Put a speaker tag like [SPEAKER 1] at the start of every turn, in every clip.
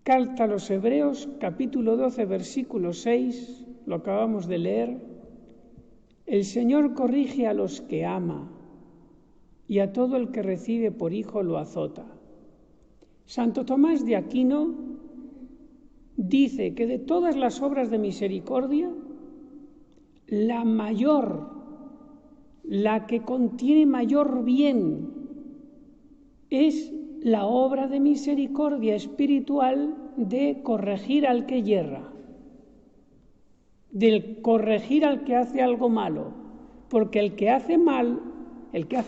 [SPEAKER 1] Carta a los Hebreos, capítulo 12, versículo 6, lo acabamos de leer. El Señor corrige a los que ama y a todo el que recibe por hijo lo azota. Santo Tomás de Aquino dice que de todas las obras de misericordia, la mayor, la que contiene mayor bien, es la obra de misericordia espiritual de corregir al que yerra, del corregir al que hace algo malo, porque el que hace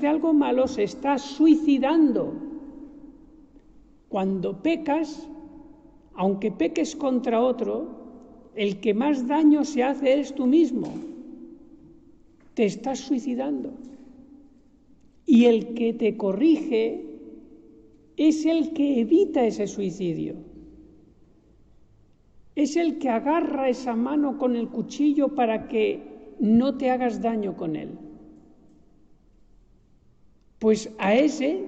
[SPEAKER 1] algo malo se está suicidando. Cuando pecas, aunque peques contra otro, el que más daño se hace eres tú mismo. Te estás suicidando. Y el que te corrige es el que evita ese suicidio. Es el que agarra esa mano con el cuchillo para que no te hagas daño con él. Pues a ese,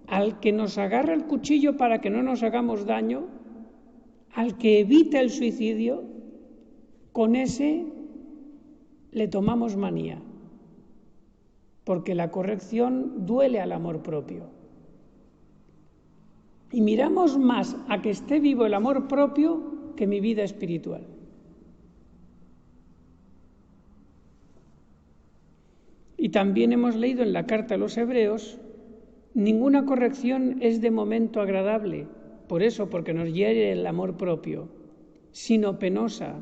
[SPEAKER 1] al que nos agarra el cuchillo para que no nos hagamos daño, al que evita el suicidio, con ese le tomamos manía, porque la corrección duele al amor propio. Y miramos más a que esté vivo el amor propio que mi vida espiritual. Y también hemos leído en la carta a los Hebreos, ninguna corrección es de momento agradable, por eso, porque nos hiere el amor propio, sino penosa,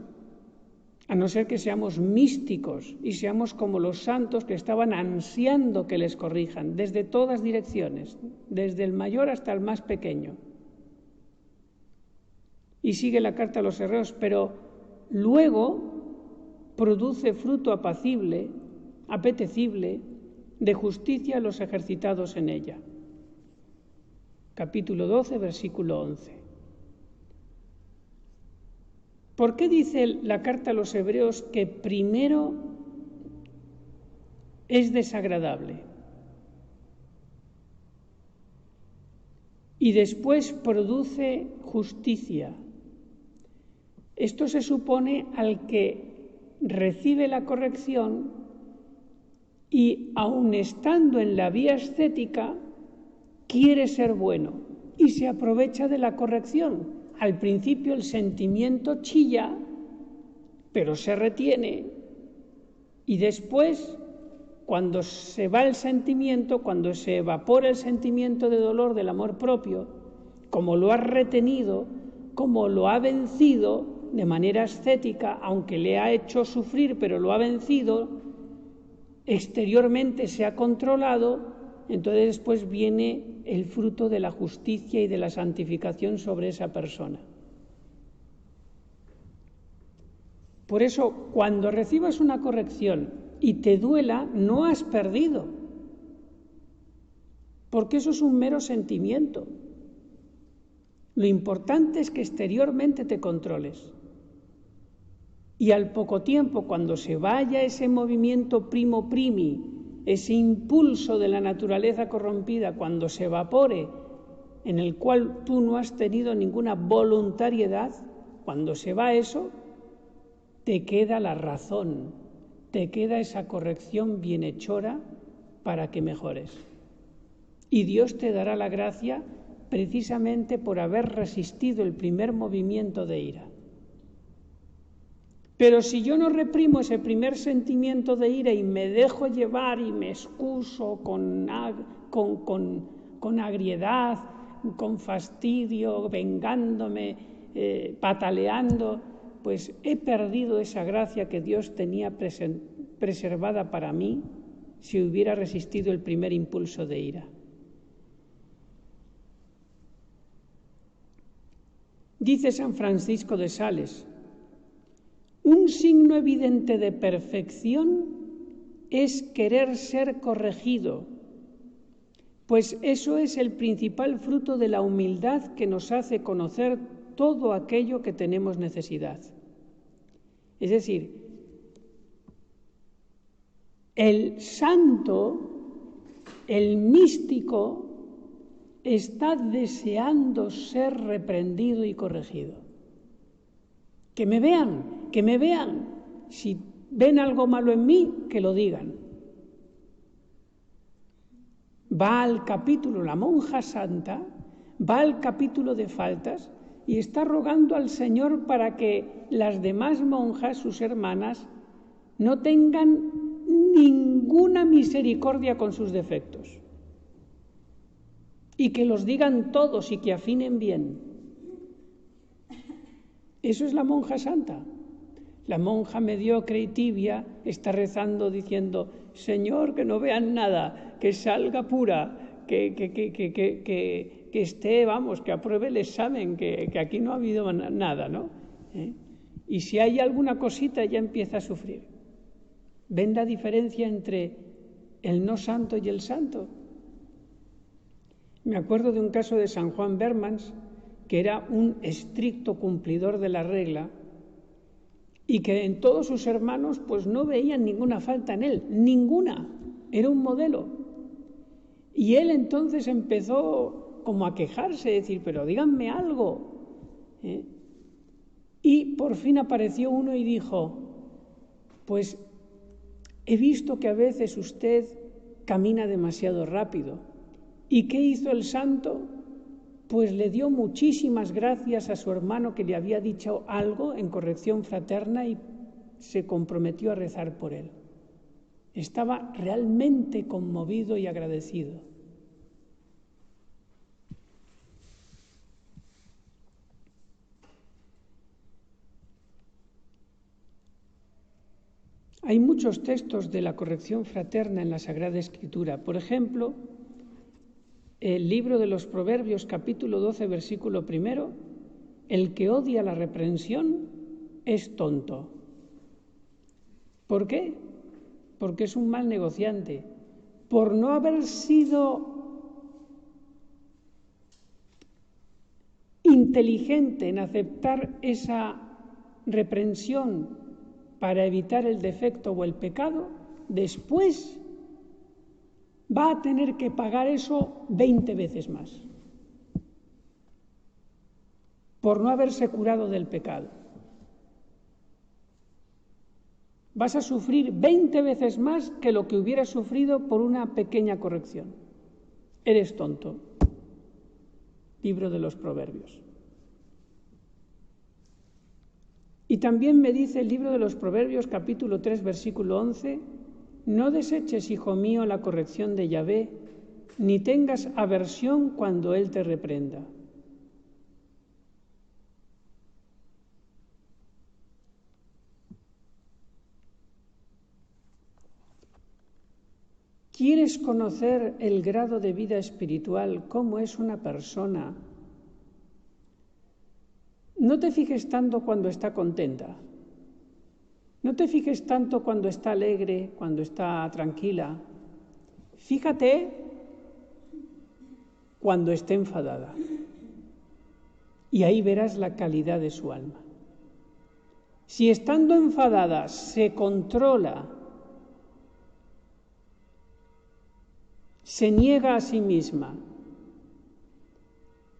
[SPEAKER 1] a no ser que seamos místicos y seamos como los santos que estaban ansiando que les corrijan, desde todas direcciones, desde el mayor hasta el más pequeño. Y sigue la carta a los Hebreos, pero luego produce fruto apacible, apetecible, de justicia a los ejercitados en ella. Capítulo 12, versículo 11. ¿Por qué dice la carta a los Hebreos que primero es desagradable y después produce justicia? Esto se supone al que recibe la corrección y, aun estando en la vía ascética, quiere ser bueno y se aprovecha de la corrección. Al principio el sentimiento chilla, pero se retiene, y después, cuando se va el sentimiento, cuando se evapora el sentimiento de dolor del amor propio, como lo ha retenido, como lo ha vencido de manera ascética, aunque le ha hecho sufrir, pero lo ha vencido, exteriormente se ha controlado, entonces después viene el fruto de la justicia y de la santificación sobre esa persona. Por eso, cuando recibas una corrección y te duela, no has perdido, porque eso es un mero sentimiento. Lo importante es que exteriormente te controles. Y al poco tiempo, cuando se vaya ese movimiento primo primi, ese impulso de la naturaleza corrompida, cuando se evapore, en el cual tú no has tenido ninguna voluntariedad, cuando se va eso, te queda la razón, te queda esa corrección bienhechora para que mejores. Y Dios te dará la gracia precisamente por haber resistido el primer movimiento de ira. Pero si yo no reprimo ese primer sentimiento de ira y me dejo llevar y me excuso con agriedad, con fastidio, vengándome, pataleando, pues he perdido esa gracia que Dios tenía preservada para mí si hubiera resistido el primer impulso de ira. Dice San Francisco de Sales: un signo evidente de perfección es querer ser corregido, pues eso es el principal fruto de la humildad que nos hace conocer todo aquello que tenemos necesidad. Es decir, el santo, el místico, está deseando ser reprendido y corregido. Que me vean, que me vean. Si ven algo malo en mí, que lo digan. Va al capítulo, la monja santa, va al capítulo de faltas y está rogando al Señor para que las demás monjas, sus hermanas, no tengan ninguna misericordia con sus defectos. Y que los digan todos y que afinen bien. Eso es la monja santa. La monja mediocre y tibia está rezando diciendo: Señor, que no vean nada, que salga pura, que esté, vamos, que apruebe el examen, que aquí no ha habido nada, ¿no? Y si hay alguna cosita ya empieza a sufrir. ¿Ven la diferencia entre el no santo y el santo? Me acuerdo de un caso de San Juan Bermans, que era un estricto cumplidor de la regla y que en todos sus hermanos pues no veían ninguna falta en él, ninguna, era un modelo. Y él entonces empezó como a quejarse, decir, pero díganme algo. Y por fin apareció uno y dijo, pues he visto que a veces usted camina demasiado rápido. ¿Y qué hizo el santo? Pues le dio muchísimas gracias a su hermano que le había dicho algo en corrección fraterna y se comprometió a rezar por él. Estaba realmente conmovido y agradecido. Hay muchos textos de la corrección fraterna en la Sagrada Escritura. Por ejemplo, el libro de los Proverbios, capítulo 12, versículo 1, el que odia la reprensión es tonto. ¿Por qué? Porque es un mal negociante. Por no haber sido inteligente en aceptar esa reprensión para evitar el defecto o el pecado, después va a tener que pagar eso 20 veces más, por no haberse curado del pecado. Vas a sufrir 20 veces más que lo que hubieras sufrido por una pequeña corrección. Eres tonto. Libro de los Proverbios. Y también me dice el libro de los Proverbios, capítulo 3, versículo 11, no deseches, hijo mío, la corrección de Yahvé, ni tengas aversión cuando Él te reprenda. ¿Quieres conocer el grado de vida espiritual, cómo es una persona? No te fijes tanto cuando está contenta. No te fijes tanto cuando está alegre, cuando está tranquila. Fíjate cuando esté enfadada. Y ahí verás la calidad de su alma. Si estando enfadada se controla, se niega a sí misma,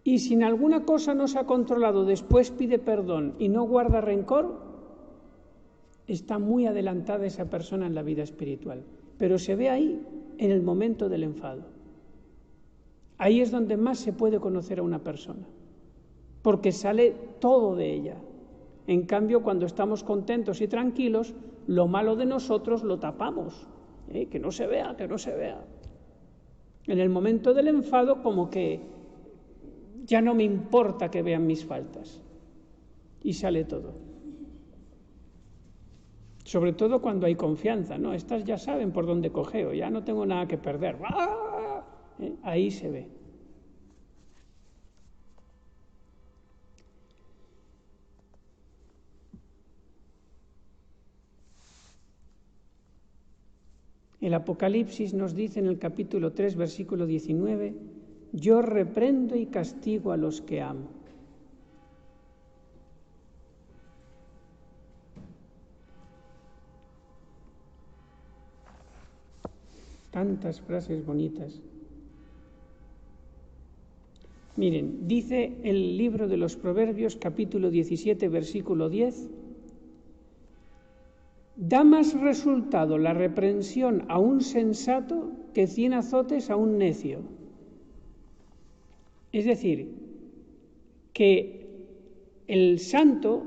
[SPEAKER 1] y si en alguna cosa no se ha controlado, después pide perdón y no guarda rencor, está muy adelantada esa persona en la vida espiritual. Pero se ve ahí, en el momento del enfado. Ahí es donde más se puede conocer a una persona, porque sale todo de ella. En cambio, cuando estamos contentos y tranquilos, lo malo de nosotros lo tapamos. Que no se vea, que no se vea. En el momento del enfado, como que ya no me importa que vean mis faltas. Y sale todo. Sobre todo cuando hay confianza, ¿no? Estas ya saben por dónde cojeo, ya no tengo nada que perder. Ahí se ve. El Apocalipsis nos dice en el capítulo 3, versículo 19, yo reprendo y castigo a los que amo. Tantas frases bonitas. Miren, dice el libro de los Proverbios, capítulo 17, versículo 10, da más resultado la reprensión a un sensato que 100 azotes a un necio. Es decir, que el santo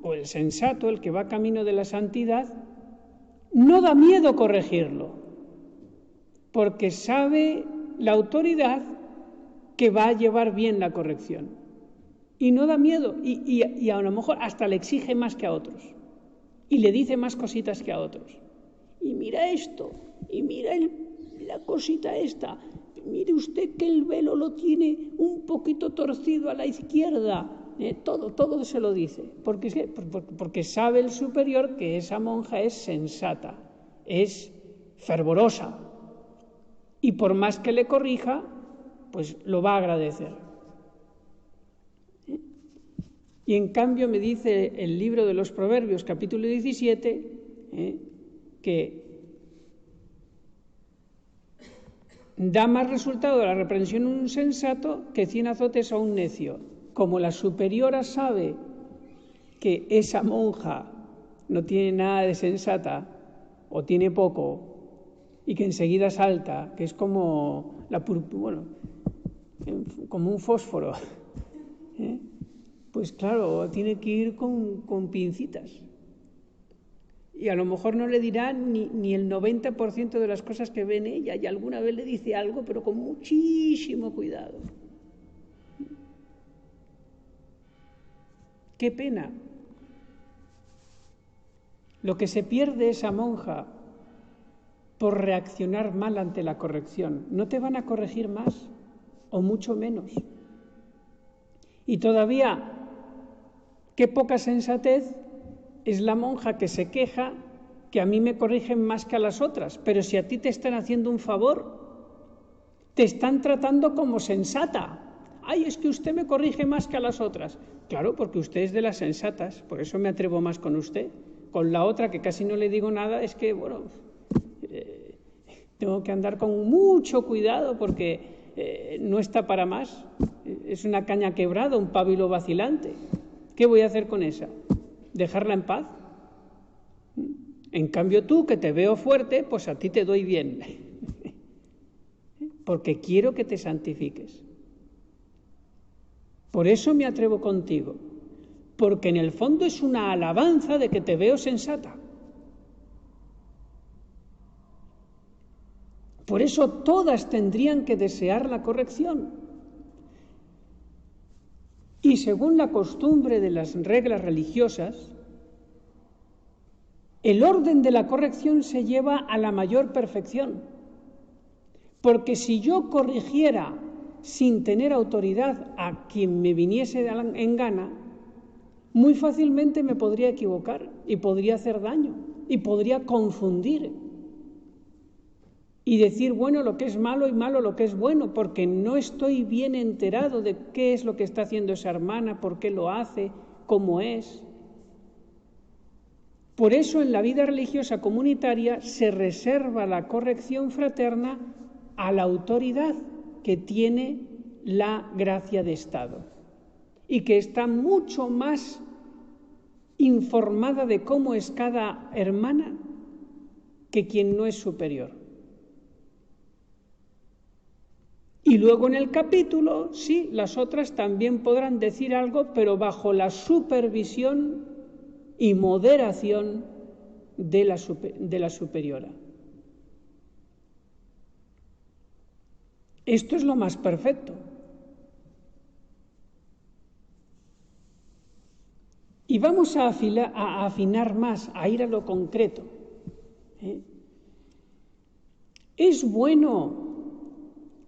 [SPEAKER 1] o el sensato, el que va camino de la santidad, no da miedo corregirlo, porque sabe la autoridad que va a llevar bien la corrección. Y no da miedo, y a lo mejor hasta le exige más que a otros, y le dice más cositas que a otros. Y mira esto, y mira la cosita esta, mire usted que el velo lo tiene un poquito torcido a la izquierda. Todo se lo dice, porque sabe el superior que esa monja es sensata, es fervorosa, y por más que le corrija, pues lo va a agradecer. Y en cambio me dice el libro de los Proverbios, capítulo 17, que da más resultado la reprensión a un sensato que 100 azotes a un necio. Como la superiora sabe que esa monja no tiene nada de sensata o tiene poco y que enseguida salta, que es como como un fósforo, pues claro, tiene que ir con pincitas. Y a lo mejor no le dirá ni el 90% de las cosas que ve en ella, y alguna vez le dice algo, pero con muchísimo cuidado. ¡Qué pena! Lo que se pierde esa monja por reaccionar mal ante la corrección. No te van a corregir más, o mucho menos. Y todavía, qué poca sensatez es la monja que se queja que a mí me corrigen más que a las otras, pero si a ti te están haciendo un favor, te están tratando como sensata. ¡Ay, es que usted me corrige más que a las otras! Claro, porque usted es de las sensatas, por eso me atrevo más con usted. Con la otra, que casi no le digo nada, es que, tengo que andar con mucho cuidado porque no está para más. Es una caña quebrada, un pábilo vacilante. ¿Qué voy a hacer con esa? ¿Dejarla en paz? En cambio tú, que te veo fuerte, pues a ti te doy bien. Porque quiero que te santifiques. Por eso me atrevo contigo, porque en el fondo es una alabanza de que te veo sensata. Por eso todas tendrían que desear la corrección. Y según la costumbre de las reglas religiosas, el orden de la corrección se lleva a la mayor perfección. Porque si yo corrigiera sin tener autoridad a quien me viniese en gana, muy fácilmente me podría equivocar y podría hacer daño y podría confundir y decir bueno lo que es malo y malo lo que es bueno, porque no estoy bien enterado de qué es lo que está haciendo esa hermana, por qué lo hace, cómo es. Por eso en la vida religiosa comunitaria se reserva la corrección fraterna a la autoridad que tiene la gracia de Estado y que está mucho más informada de cómo es cada hermana que quien no es superior. Y luego en el capítulo, sí, las otras también podrán decir algo, pero bajo la supervisión y moderación de la superiora. Esto es lo más perfecto. Y vamos a afinar más, a ir a lo concreto. Es bueno,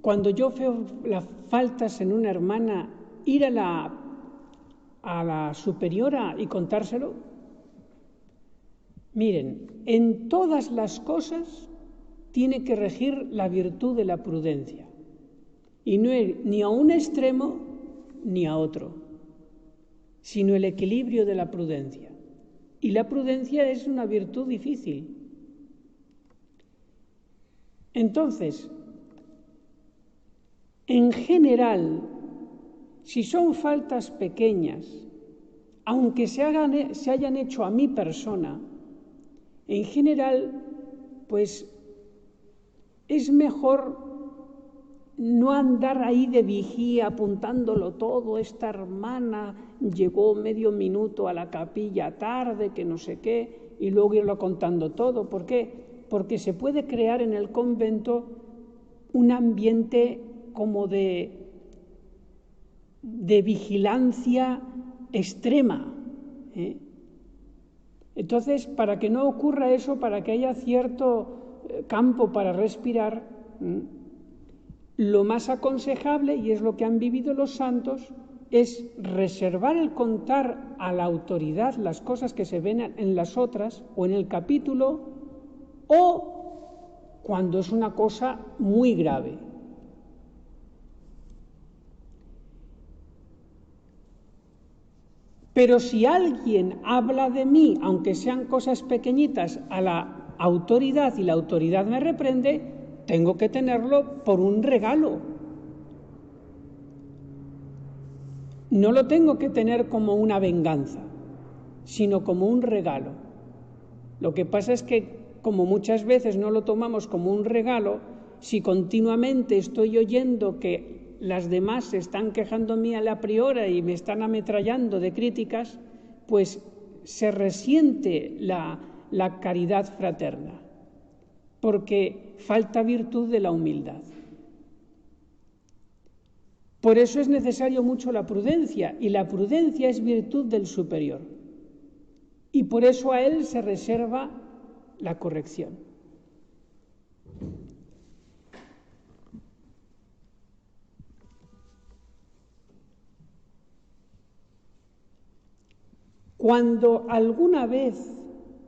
[SPEAKER 1] cuando yo veo las faltas en una hermana, ir a la superiora y contárselo. Miren, en todas las cosas tiene que regir la virtud de la prudencia. Y no ir ni a un extremo ni a otro, sino el equilibrio de la prudencia. Y la prudencia es una virtud difícil. Entonces, en general, Si son faltas pequeñas, aunque se hayan hecho a mi persona, en general, pues es mejor no andar ahí de vigía apuntándolo todo. Esta hermana llegó medio minuto a la capilla tarde, que no sé qué, y luego irlo contando todo. ¿Por qué? Porque se puede crear en el convento un ambiente como de vigilancia extrema, ¿eh? Entonces, para que no ocurra eso, para que haya cierto campo para respirar, lo más aconsejable, y es lo que han vivido los santos, es reservar el contar a la autoridad las cosas que se ven en las otras o en el capítulo, o cuando es una cosa muy grave. Pero si alguien habla de mí, aunque sean cosas pequeñitas, a la autoridad y la autoridad me reprende, tengo que tenerlo por un regalo. No lo tengo que tener como una venganza, sino como un regalo. Lo que pasa es que, como muchas veces no lo tomamos como un regalo, si continuamente estoy oyendo que las demás se están quejando mí a la priora y me están ametrallando de críticas, pues se resiente la caridad fraterna, porque falta virtud de la humildad. Por eso es necesario mucho la prudencia, y la prudencia es virtud del superior, y por eso a él se reserva la corrección. Cuando alguna vez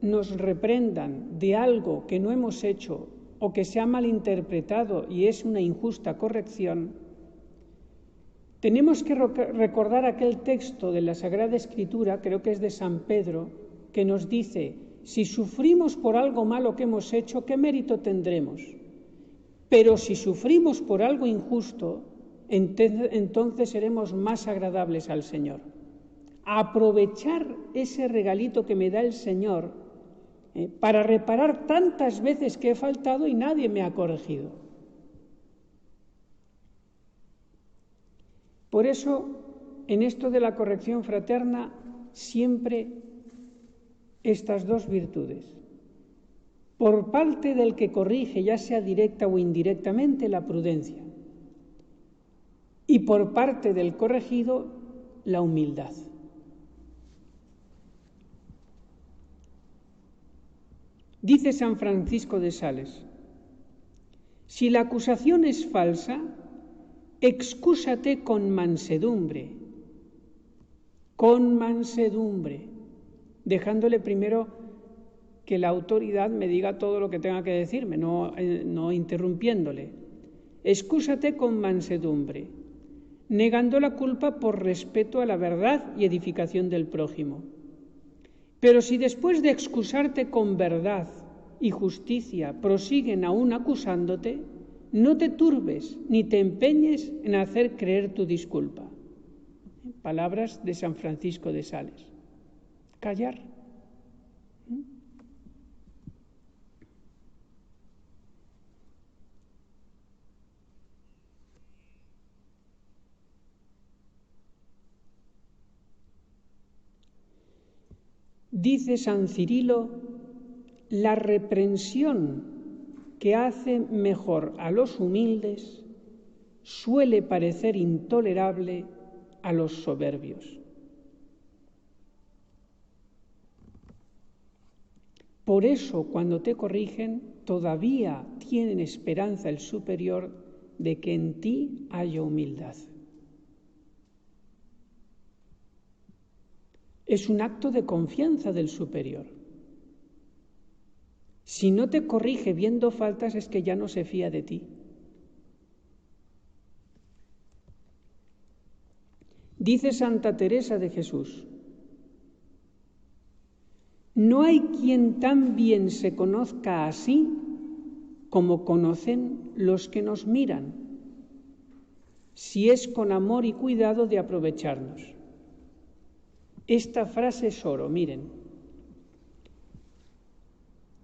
[SPEAKER 1] nos reprendan de algo que no hemos hecho o que se ha malinterpretado y es una injusta corrección, tenemos que recordar aquel texto de la Sagrada Escritura, creo que es de San Pedro, que nos dice: si sufrimos por algo malo que hemos hecho, ¿qué mérito tendremos? Pero si sufrimos por algo injusto, entonces seremos más agradables al Señor. Aprovechar ese regalito que me da el Señor para reparar tantas veces que he faltado y nadie me ha corregido. Por eso, en esto de la corrección fraterna, siempre estas dos virtudes. Por parte del que corrige, ya sea directa o indirectamente, la prudencia. Y por parte del corregido, la humildad. Dice San Francisco de Sales: si la acusación es falsa, excúsate con mansedumbre, dejándole primero que la autoridad me diga todo lo que tenga que decirme, no interrumpiéndole. Excúsate con mansedumbre, negando la culpa por respeto a la verdad y edificación del prójimo. Pero si después de excusarte con verdad y justicia prosiguen aún acusándote, no te turbes ni te empeñes en hacer creer tu disculpa. Palabras de San Francisco de Sales. Callar. Dice San Cirilo: la reprensión que hace mejor a los humildes suele parecer intolerable a los soberbios. Por eso, cuando te corrigen, todavía tienen esperanza el superior de que en ti haya humildad. Es un acto de confianza del superior. Si no te corrige viendo faltas, es que ya no se fía de ti. Dice Santa Teresa de Jesús: no hay quien tan bien se conozca a sí como conocen los que nos miran. si es con amor y cuidado de aprovecharnos. Esta frase es oro, miren.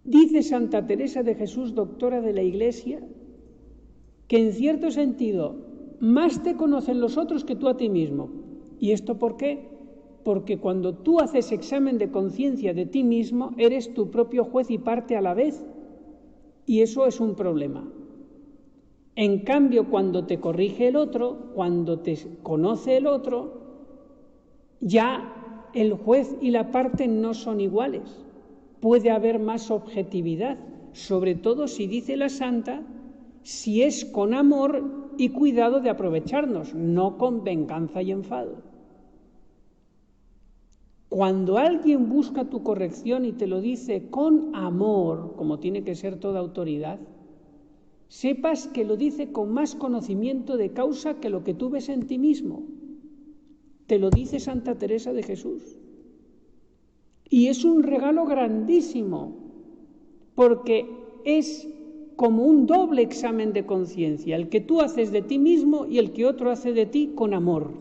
[SPEAKER 1] Dice Santa Teresa de Jesús, doctora de la Iglesia, que en cierto sentido más te conocen los otros que tú a ti mismo. ¿Y esto por qué? Porque cuando tú haces examen de conciencia de ti mismo, eres tu propio juez y parte a la vez. Y eso es un problema. En cambio, cuando te corrige el otro, cuando te conoce el otro, ya el juez y la parte no son iguales. Puede haber más objetividad, sobre todo si dice la santa, si es con amor y cuidado de aprovecharnos, no con venganza y enfado. Cuando alguien busca tu corrección y te lo dice con amor, como tiene que ser toda autoridad, sepas que lo dice con más conocimiento de causa que lo que tú ves en ti mismo. Te lo dice Santa Teresa de Jesús. Y es un regalo grandísimo, porque es como un doble examen de conciencia, el que tú haces de ti mismo y el que otro hace de ti con amor.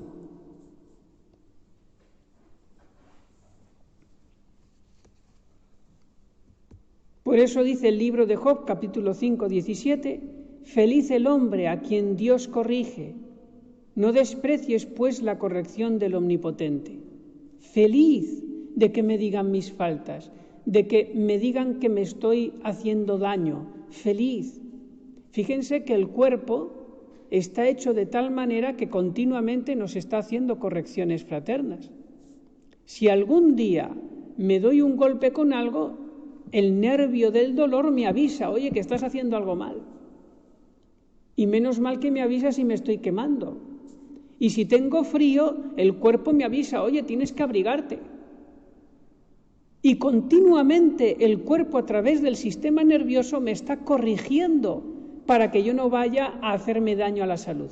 [SPEAKER 1] Por eso dice el libro de Job, capítulo 5, 17, feliz el hombre a quien Dios corrige, no desprecies pues la corrección del Omnipotente. Feliz de que me digan mis faltas, de que me digan que me estoy haciendo daño, feliz. Fíjense que el cuerpo está hecho de tal manera que continuamente nos está haciendo correcciones fraternas. Si algún día me doy un golpe con algo, el nervio del dolor me avisa, oye, que estás haciendo algo mal. Y menos mal que me avisa si me estoy quemando. Y si tengo frío, el cuerpo me avisa, oye, tienes que abrigarte. Y continuamente el cuerpo a través del sistema nervioso me está corrigiendo para que yo no vaya a hacerme daño a la salud.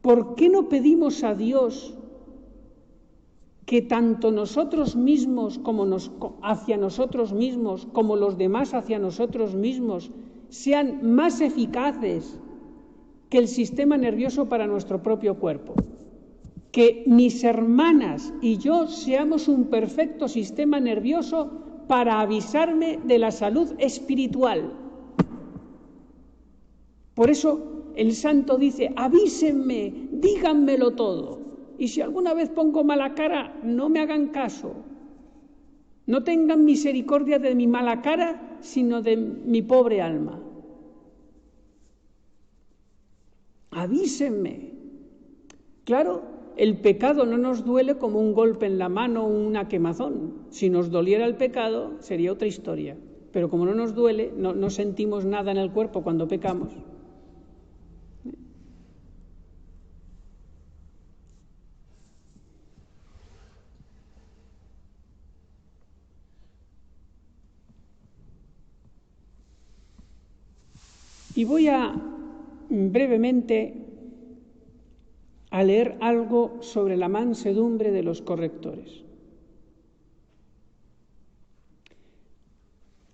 [SPEAKER 1] ¿Por qué no pedimos a Dios que tanto nosotros mismos hacia nosotros mismos, como los demás hacia nosotros mismos, sean más eficaces que el sistema nervioso para nuestro propio cuerpo? Que mis hermanas y yo seamos un perfecto sistema nervioso para avisarme de la salud espiritual. Por eso el santo dice, avísenme, díganmelo todo. Y si alguna vez pongo mala cara, no me hagan caso. No tengan misericordia de mi mala cara, sino de mi pobre alma. Avísenme. Claro, el pecado no nos duele como un golpe en la mano o una quemazón. Si nos doliera el pecado, sería otra historia. Pero como no nos duele, no sentimos nada en el cuerpo cuando pecamos. Y voy brevemente a leer algo sobre la mansedumbre de los correctores.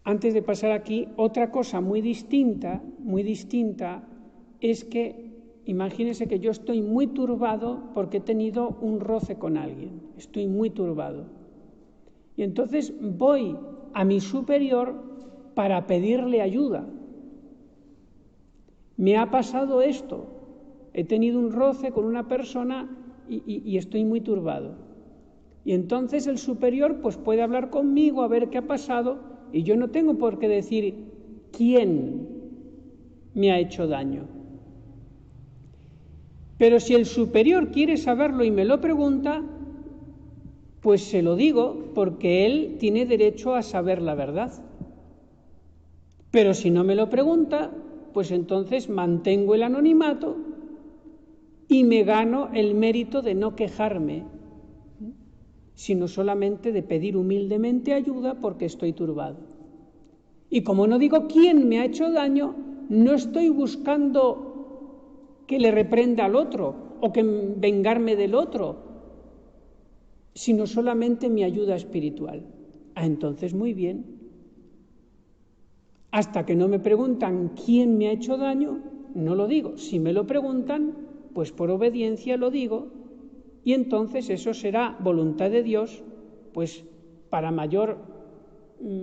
[SPEAKER 1] Antes de pasar aquí, otra cosa muy distinta es que, imagínense que yo estoy muy turbado porque he tenido un roce con alguien, estoy muy turbado. Y entonces voy a mi superior para pedirle ayuda. Me ha pasado esto, he tenido un roce con una persona y estoy muy turbado. Y entonces el superior pues puede hablar conmigo a ver qué ha pasado y yo no tengo por qué decir quién me ha hecho daño. Pero si el superior quiere saberlo y me lo pregunta, pues se lo digo porque él tiene derecho a saber la verdad. Pero si no me lo pregunta, pues entonces mantengo el anonimato y me gano el mérito de no quejarme, sino solamente de pedir humildemente ayuda porque estoy turbado. Y como no digo quién me ha hecho daño, no estoy buscando que le reprenda al otro o que vengarme del otro, sino solamente mi ayuda espiritual. Entonces muy bien. Hasta que no me preguntan quién me ha hecho daño, no lo digo. Si me lo preguntan, pues por obediencia lo digo, y entonces eso será voluntad de Dios, pues para mayor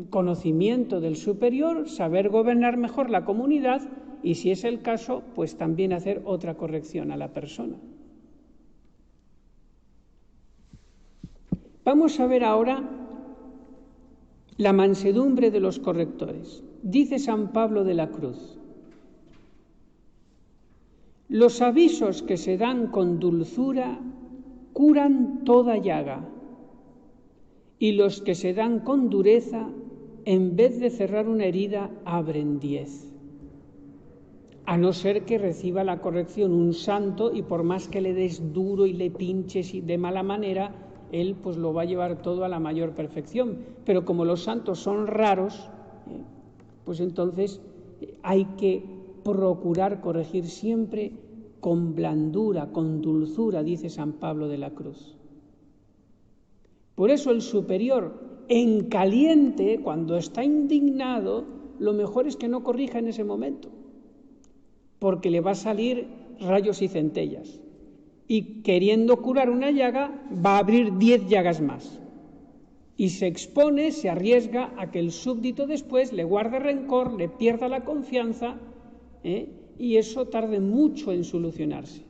[SPEAKER 1] conocimiento del superior, saber gobernar mejor la comunidad, y si es el caso, pues también hacer otra corrección a la persona. Vamos a ver ahora la mansedumbre de los correctores. Dice San Pablo de la Cruz: los avisos que se dan con dulzura curan toda llaga, y los que se dan con dureza, en vez de cerrar una herida, abren 10. A no ser que reciba la corrección un santo, y por más que le des duro y le pinches y de mala manera, él pues lo va a llevar todo a la mayor perfección. Pero como los santos son raros, pues entonces hay que procurar corregir siempre con blandura, con dulzura, dice San Pablo de la Cruz. Por eso el superior, en caliente, cuando está indignado, lo mejor es que no corrija en ese momento, porque le va a salir rayos y centellas. Y queriendo curar una llaga, va a abrir 10 llagas más. Y se expone, se arriesga a que el súbdito después le guarde rencor, le pierda la confianza, y eso tarde mucho en solucionarse.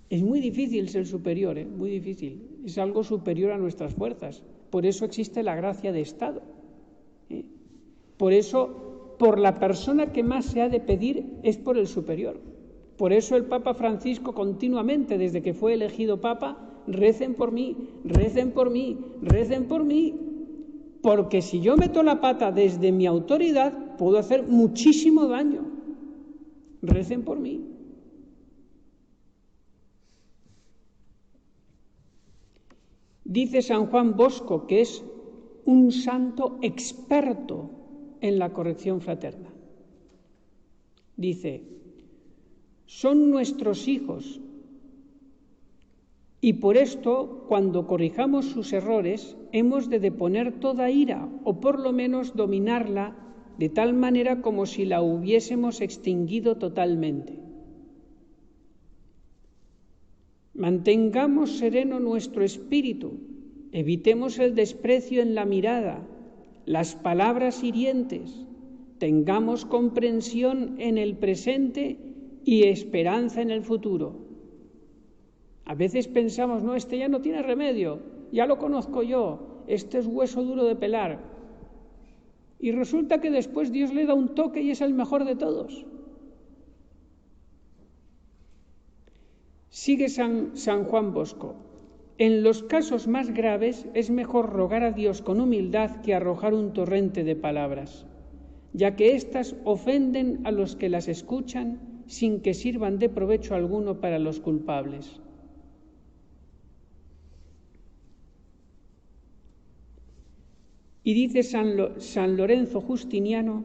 [SPEAKER 1] Es muy difícil ser superior, muy difícil. Es algo superior a nuestras fuerzas. Por eso existe la gracia de Estado. Por eso, por la persona que más se ha de pedir es por el superior. Por eso el Papa Francisco continuamente, desde que fue elegido Papa, recen por mí, recen por mí, recen por mí, porque si yo meto la pata desde mi autoridad, puedo hacer muchísimo daño. Recen por mí. Dice San Juan Bosco que es un santo experto en la corrección fraterna. Dice: son nuestros hijos, y por esto, cuando corrijamos sus errores, hemos de deponer toda ira, o por lo menos dominarla, de tal manera como si la hubiésemos extinguido totalmente. Mantengamos sereno nuestro espíritu, evitemos el desprecio en la mirada, las palabras hirientes, tengamos comprensión en el presente y esperanza en el futuro. A veces pensamos, no, este ya no tiene remedio, ya lo conozco yo, este es hueso duro de pelar. Y resulta que después Dios le da un toque y es el mejor de todos. Sigue San Juan Bosco: en los casos más graves es mejor rogar a Dios con humildad que arrojar un torrente de palabras, ya que éstas ofenden a los que las escuchan sin que sirvan de provecho alguno para los culpables. Y dice San Lorenzo Justiniano: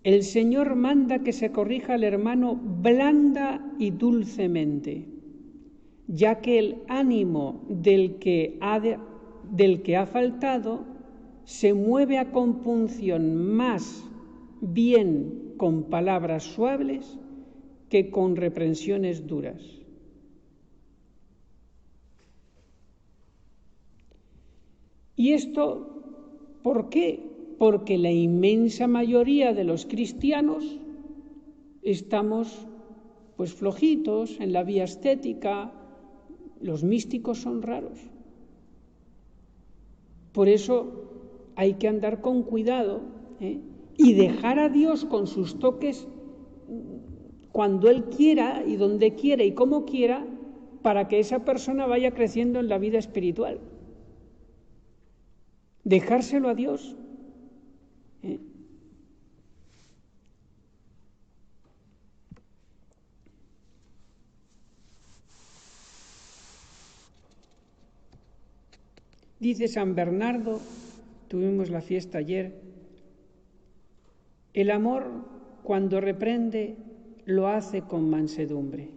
[SPEAKER 1] el Señor manda que se corrija al hermano blanda y dulcemente, ya que el ánimo del que ha faltado se mueve a compunción más bien con palabras suaves que con reprensiones duras. ¿Y esto por qué? Porque la inmensa mayoría de los cristianos estamos pues flojitos en la vía estética, los místicos son raros. Por eso hay que andar con cuidado, y dejar a Dios con sus toques cuando Él quiera y donde quiera y como quiera, para que esa persona vaya creciendo en la vida espiritual. Dejárselo a Dios. Dice San Bernardo, tuvimos la fiesta ayer, el amor cuando reprende lo hace con mansedumbre.